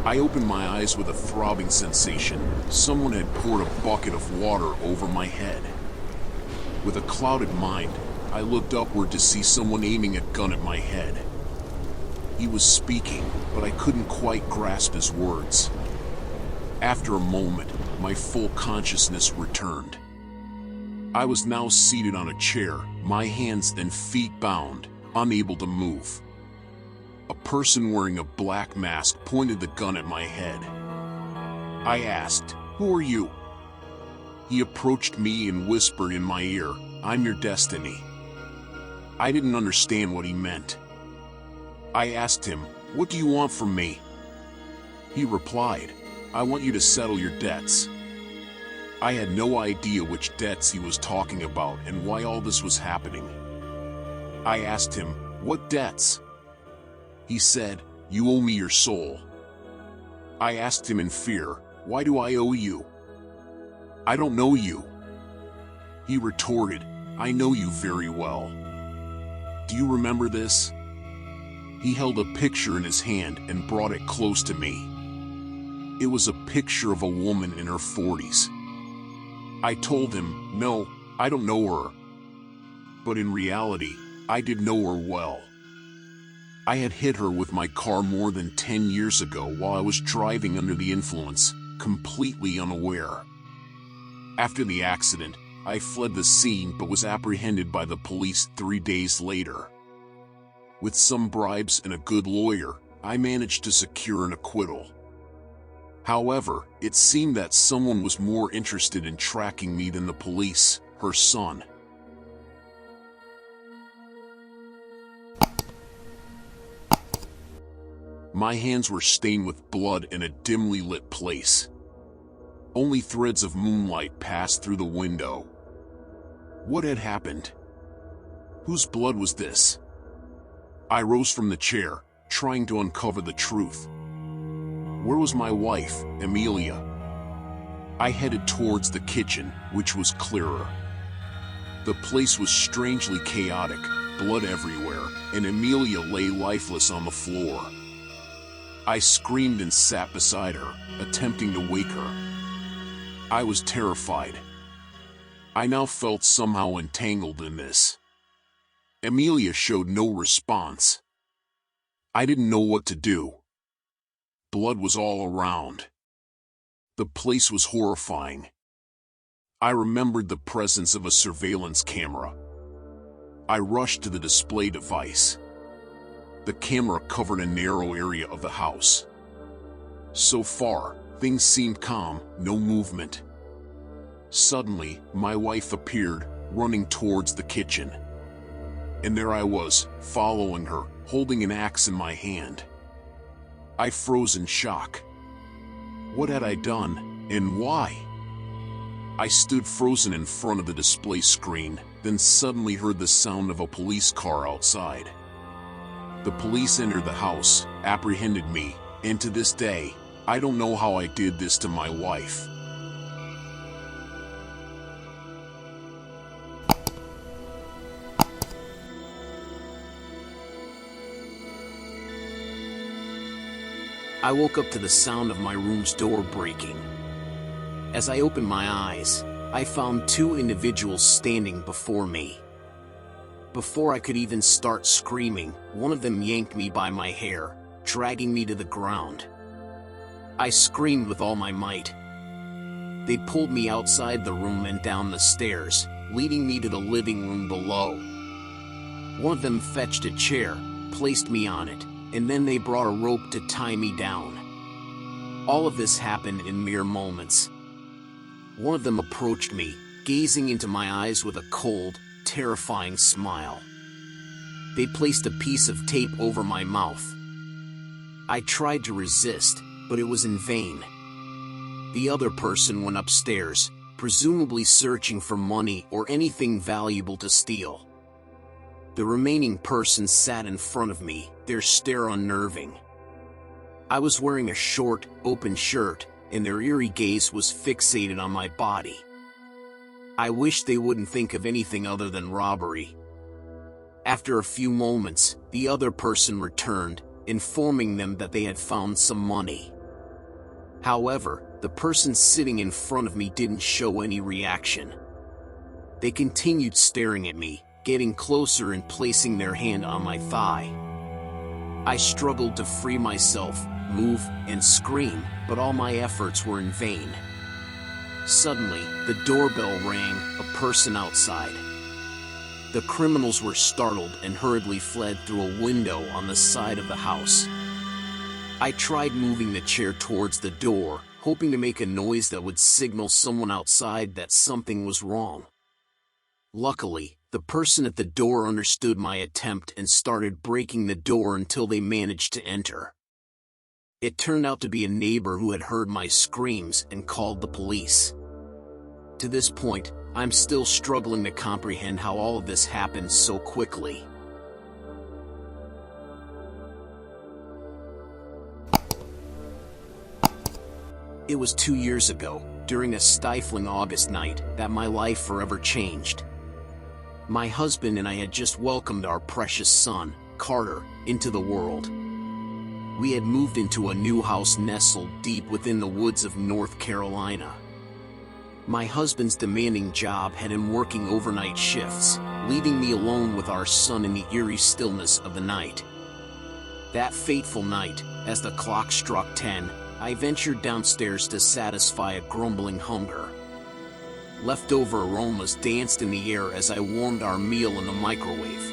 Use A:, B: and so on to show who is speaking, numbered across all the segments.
A: I opened my eyes with a throbbing sensation. Someone had poured a bucket of water over my head. With a clouded mind, I looked upward to see someone aiming a gun at my head. He was speaking, but I couldn't quite grasp his words. After a moment, my full consciousness returned. I was now seated on a chair, my hands and feet bound, unable to move. A person wearing a black mask pointed the gun at my head. I asked, "Who are you?" He approached me and whispered in my ear, "I'm your destiny." I didn't understand what he meant. I asked him, "What do you want from me?" He replied, "I want you to settle your debts." I had no idea which debts he was talking about and why all this was happening. I asked him, "What debts?" He said, "You owe me your soul." I asked him in fear, "Why do I owe you?" "I don't know you." He retorted, "I know you very well. Do you remember this?" He held a picture in his hand and brought it close to me. It was a picture of a woman in her 40s. I told him, "No, I don't know her." But in reality, I did know her well. I had hit her with my car more than 10 years ago while I was driving under the influence, completely unaware. After the accident, I fled the scene but was apprehended by the police 3 days later. With some bribes and a good lawyer, I managed to secure an acquittal. However, it seemed that someone was more interested in tracking me than the police, her son. My hands were stained with blood in a dimly lit place. Only threads of moonlight passed through the window. What had happened? Whose blood was this? I rose from the chair, trying to uncover the truth. Where was my wife, Amelia? I headed towards the kitchen, which was clearer. The place was strangely chaotic, blood everywhere, and Amelia lay lifeless on the floor. I screamed and sat beside her, attempting to wake her. I was terrified. I now felt somehow entangled in this. Amelia showed no response. I didn't know what to do. Blood was all around. The place was horrifying. I remembered the presence of a surveillance camera. I rushed to the display device. The camera covered a narrow area of the house. So far, things seemed calm, no movement. Suddenly, my wife appeared, running towards the kitchen. And there I was, following her, holding an axe in my hand. I froze in shock. What had I done, and why? I stood frozen in front of the display screen, then suddenly heard the sound of a police car outside. The police entered the house, apprehended me, and to this day, I don't know how I did this to my wife.
B: I woke up to the sound of my room's door breaking. As I opened my eyes, I found 2 individuals standing before me. Before I could even start screaming, one of them yanked me by my hair, dragging me to the ground. I screamed with all my might. They pulled me outside the room and down the stairs, leading me to the living room below. One of them fetched a chair, placed me on it, and then they brought a rope to tie me down. All of this happened in mere moments. One of them approached me, gazing into my eyes with a cold, terrifying smile. They placed a piece of tape over my mouth. I tried to resist, but it was in vain. The other person went upstairs, presumably searching for money or anything valuable to steal. The remaining person sat in front of me, their stare unnerving. I was wearing a short, open shirt, and their eerie gaze was fixated on my body. I wished they wouldn't think of anything other than robbery. After a few moments, the other person returned, informing them that they had found some money. However, the person sitting in front of me didn't show any reaction. They continued staring at me, getting closer and placing their hand on my thigh. I struggled to free myself, move, and scream, but all my efforts were in vain. Suddenly, the doorbell rang, a person outside. The criminals were startled and hurriedly fled through a window on the side of the house. I tried moving the chair towards the door, hoping to make a noise that would signal someone outside that something was wrong. Luckily, the person at the door understood my attempt and started breaking the door until they managed to enter. It turned out to be a neighbor who had heard my screams and called the police. To this point, I'm still struggling to comprehend how all of this happened so quickly. It was 2 years ago, during a stifling August night, that my life forever changed. My husband and I had just welcomed our precious son, Carter, into the world. We had moved into a new house nestled deep within the woods of North Carolina. My husband's demanding job had him working overnight shifts, leaving me alone with our son in the eerie stillness of the night. That fateful night, as the clock struck 10, I ventured downstairs to satisfy a grumbling hunger. Leftover aromas danced in the air as I warmed our meal in the microwave.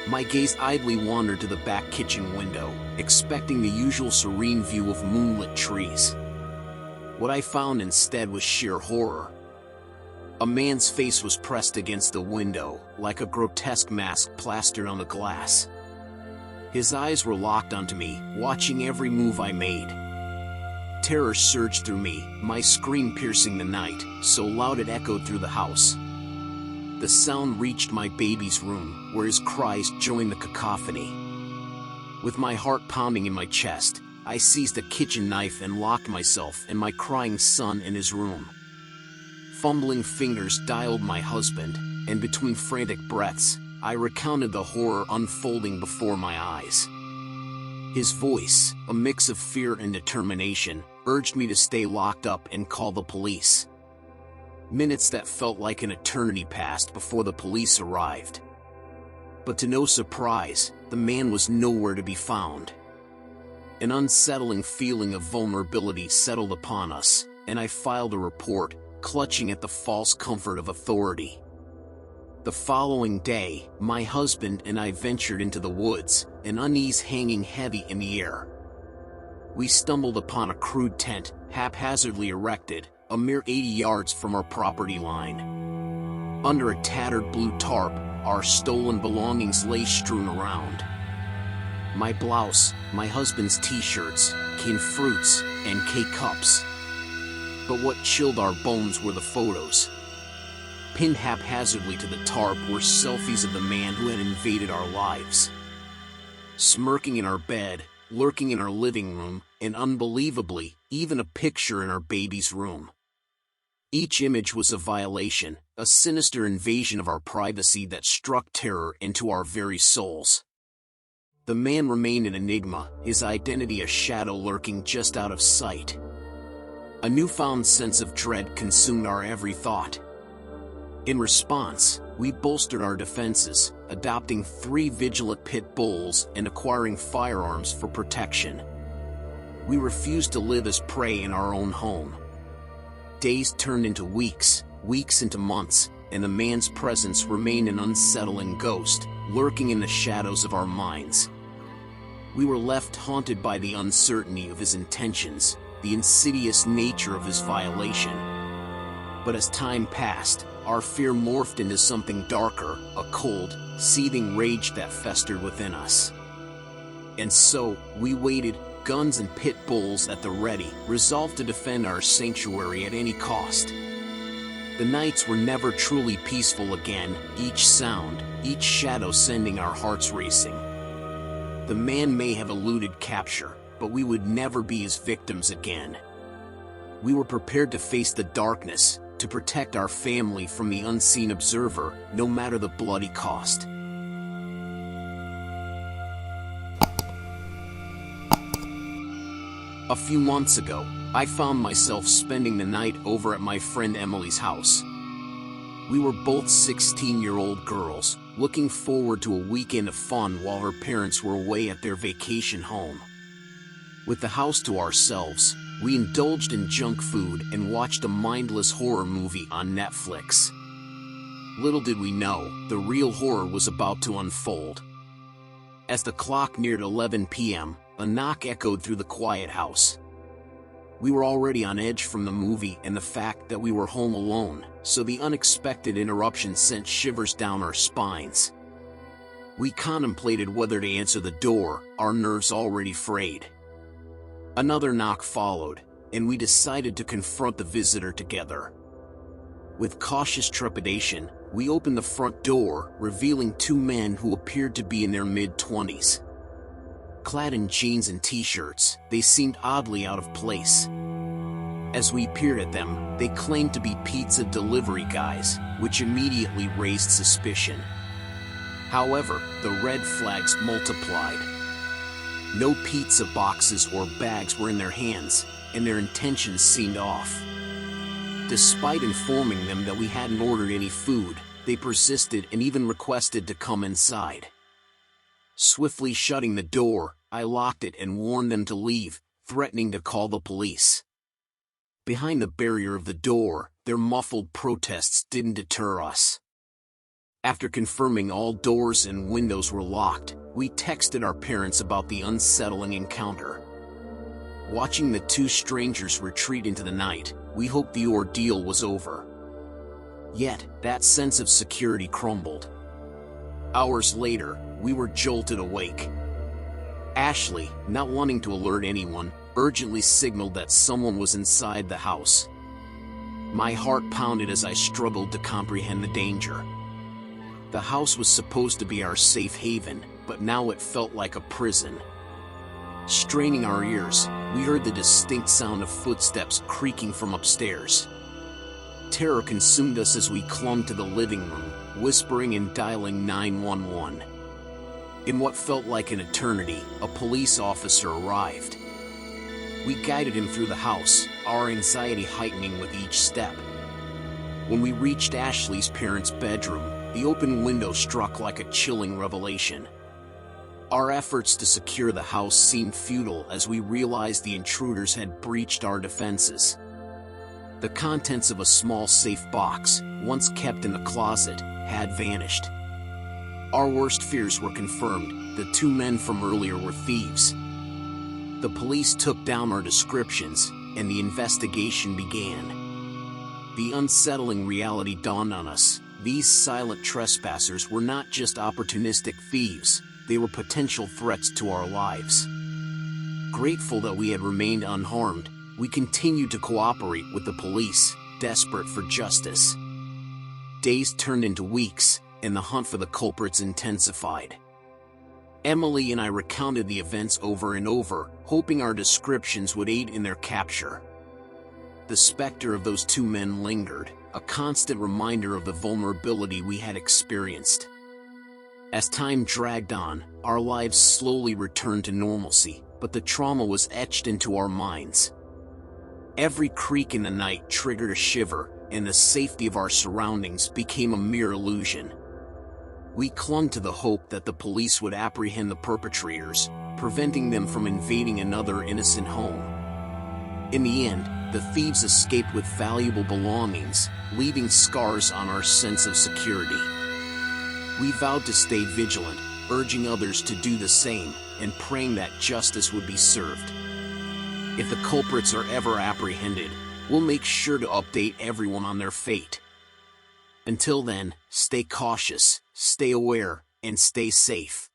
B: My gaze idly wandered to the back kitchen window, expecting the usual serene view of moonlit trees. What I found instead was sheer horror. A man's face was pressed against the window, like a grotesque mask plastered on the glass. His eyes were locked onto me, watching every move I made. Terror surged through me, my scream piercing the night, so loud it echoed through the house. The sound reached my baby's room, where his cries joined the cacophony. With my heart pounding in my chest, I seized a kitchen knife and locked myself and my crying son in his room. Fumbling fingers dialed my husband, and between frantic breaths, I recounted the horror unfolding before my eyes. His voice, a mix of fear and determination, urged me to stay locked up and call the police. Minutes that felt like an eternity passed before the police arrived. But to no surprise, the man was nowhere to be found. An unsettling feeling of vulnerability settled upon us, and I filed a report, clutching at the false comfort of authority. The following day, my husband and I ventured into the woods, an unease hanging heavy in the air. We stumbled upon a crude tent, haphazardly erected, a mere 80 yards from our property line. Under a tattered blue tarp, our stolen belongings lay strewn around. My blouse, my husband's t-shirts, canned fruits, and K-cups. But what chilled our bones were the photos. Pinned haphazardly to the tarp were selfies of the man who had invaded our lives. Smirking in our bed, lurking in our living room, and unbelievably, even a picture in our baby's room. Each image was a violation, a sinister invasion of our privacy that struck terror into our very souls. The man remained an enigma, his identity a shadow lurking just out of sight. A newfound sense of dread consumed our every thought. In response, we bolstered our defenses, adopting 3 vigilant pit bulls and acquiring firearms for protection. We refused to live as prey in our own home. Days turned into weeks, weeks into months, and the man's presence remained an unsettling ghost, lurking in the shadows of our minds. We were left haunted by the uncertainty of his intentions, the insidious nature of his violation. But as time passed, our fear morphed into something darker, a cold, seething rage that festered within us. And so, we waited, guns and pit bulls at the ready, resolved to defend our sanctuary at any cost. The nights were never truly peaceful again, each sound, each shadow sending our hearts racing. The man may have eluded capture, but we would never be his victims again. We were prepared to face the darkness, to protect our family from the unseen observer, no matter the bloody cost. A few months ago, I found myself spending the night over at my friend Emily's house. We were both 16-year-old girls, looking forward to a weekend of fun while her parents were away at their vacation home. With the house to ourselves, we indulged in junk food and watched a mindless horror movie on Netflix. Little did we know, the real horror was about to unfold. As the clock neared 11 p.m., a knock echoed through the quiet house. We were already on edge from the movie and the fact that we were home alone, so the unexpected interruption sent shivers down our spines. We contemplated whether to answer the door, our nerves already frayed. Another knock followed, and we decided to confront the visitor together. With cautious trepidation, we opened the front door, revealing two men who appeared to be in their mid-20s. Clad in jeans and t-shirts, they seemed oddly out of place. As we peered at them, they claimed to be pizza delivery guys, which immediately raised suspicion. However, the red flags multiplied. No pizza boxes or bags were in their hands, and their intentions seemed off. Despite informing them that we hadn't ordered any food, they persisted and even requested to come inside. Swiftly shutting the door, I locked it and warned them to leave, threatening to call the police. Behind the barrier of the door, their muffled protests didn't deter us. After confirming all doors and windows were locked, we texted our parents about the unsettling encounter. Watching the two strangers retreat into the night, we hoped the ordeal was over. Yet, that sense of security crumbled. Hours later, we were jolted awake. Ashley, not wanting to alert anyone, urgently signaled that someone was inside the house. My heart pounded as I struggled to comprehend the danger. The house was supposed to be our safe haven, but now it felt like a prison. Straining our ears, we heard the distinct sound of footsteps creaking from upstairs. Terror consumed us as we clung to the living room, whispering and dialing 911. In what felt like an eternity, a police officer arrived. We guided him through the house, our anxiety heightening with each step. When we reached Ashley's parents' bedroom, the open window struck like a chilling revelation. Our efforts to secure the house seemed futile as we realized the intruders had breached our defenses. The contents of a small safe box, once kept in the closet, had vanished. Our worst fears were confirmed. The two men from earlier were thieves. The police took down our descriptions, and the investigation began. The unsettling reality dawned on us. These silent trespassers were not just opportunistic thieves, they were potential threats to our lives. Grateful that we had remained unharmed, we continued to cooperate with the police, desperate for justice. Days turned into weeks, and the hunt for the culprits intensified. Emily and I recounted the events over and over, hoping our descriptions would aid in their capture. The specter of those two men lingered, a constant reminder of the vulnerability we had experienced. As time dragged on, our lives slowly returned to normalcy, but the trauma was etched into our minds. Every creak in the night triggered a shiver, and the safety of our surroundings became a mere illusion. We clung to the hope that the police would apprehend the perpetrators, preventing them from invading another innocent home. In the end, the thieves escaped with valuable belongings, leaving scars on our sense of security. We vowed to stay vigilant, urging others to do the same, and praying that justice would be served. If the culprits are ever apprehended, we'll make sure to update everyone on their fate. Until then, stay cautious, stay aware, and stay safe.